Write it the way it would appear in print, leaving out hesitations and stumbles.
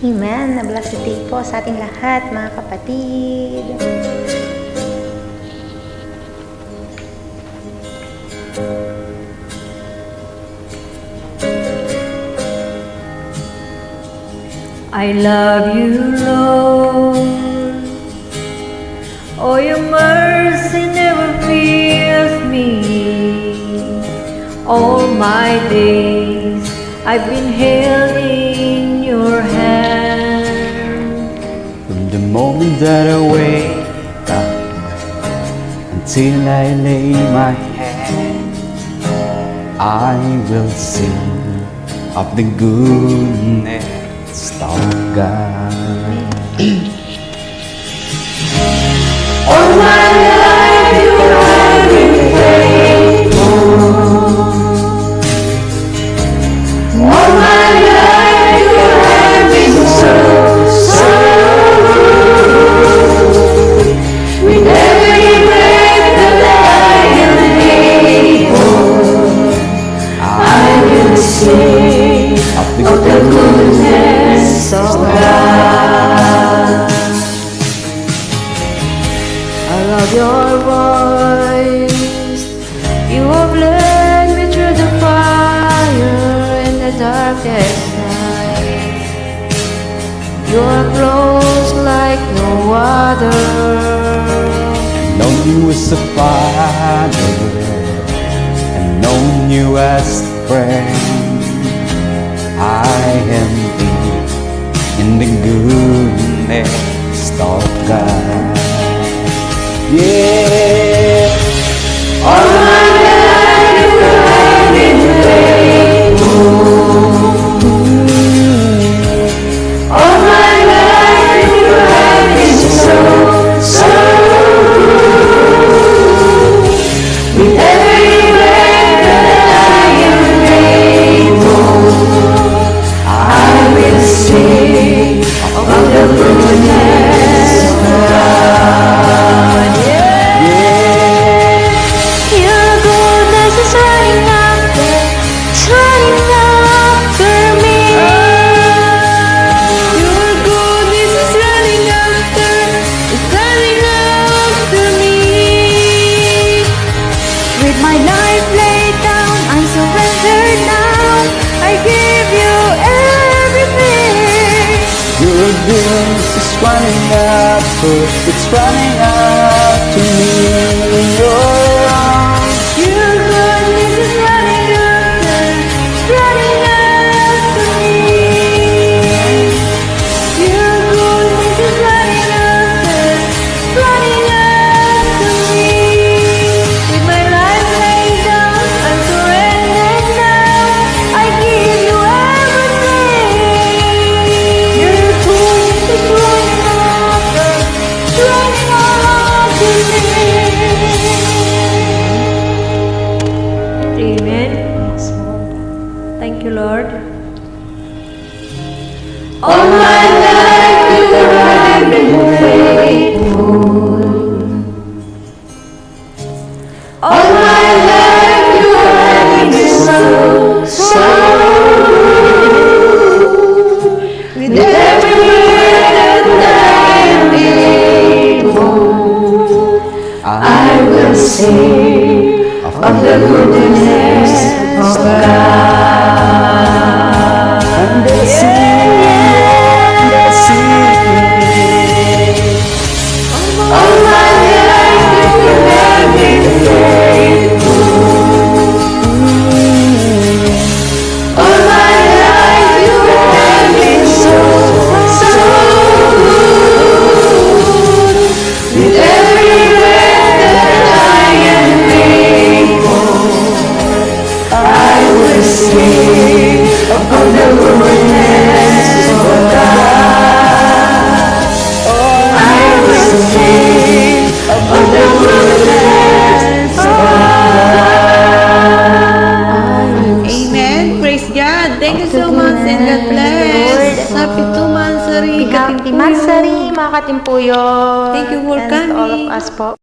Amen. Na-bless day po sa ating lahat, mga kapatid. I love you, Lord. Oh, your mercy never fails me. All my days I've been held in your hand. From the moment that I wake up until I lay my head, I will sing of the goodness of God. All my life you have been faithful. All my life you have been so good. With every breath that I am able, I will sing of the goodness of God. I love your voice. You have led me through the fire and the darkest night. You are close like no other. Known you as a father and known you as a friend. I am deep in the goodness of God. Yeah. All my life you have been faithful. All my life you have been so good. With every breath that I am able, I will sing of the goodness of God. Your goodness is running after me. Your goodness is running after me. With my life laid down, I surrender now. I give you everything. Your goodness is running after, it's running after me. Your arms, Your goodness is running after me. Your goodness is running after me. With my life laid down, I'm surrendered now. I give you everything. Your goodness is running after me. Amen. Thank you, Lord. All my life you have been faithful. All my life you have been so good. With every breath that I am able, I will sing of the goodness of God. and they sing, All my life you have been faithful. All my life you have been so good. With every breath that I am able, I will sing of the goodness of God. I will sing of the goodness of God. Amen. Praise God. Thank you so much and God bless. Happy Tumansari, Happy Katimpuyog. Mansari, mga Katimpuyog. Thank you for and coming. all of us po.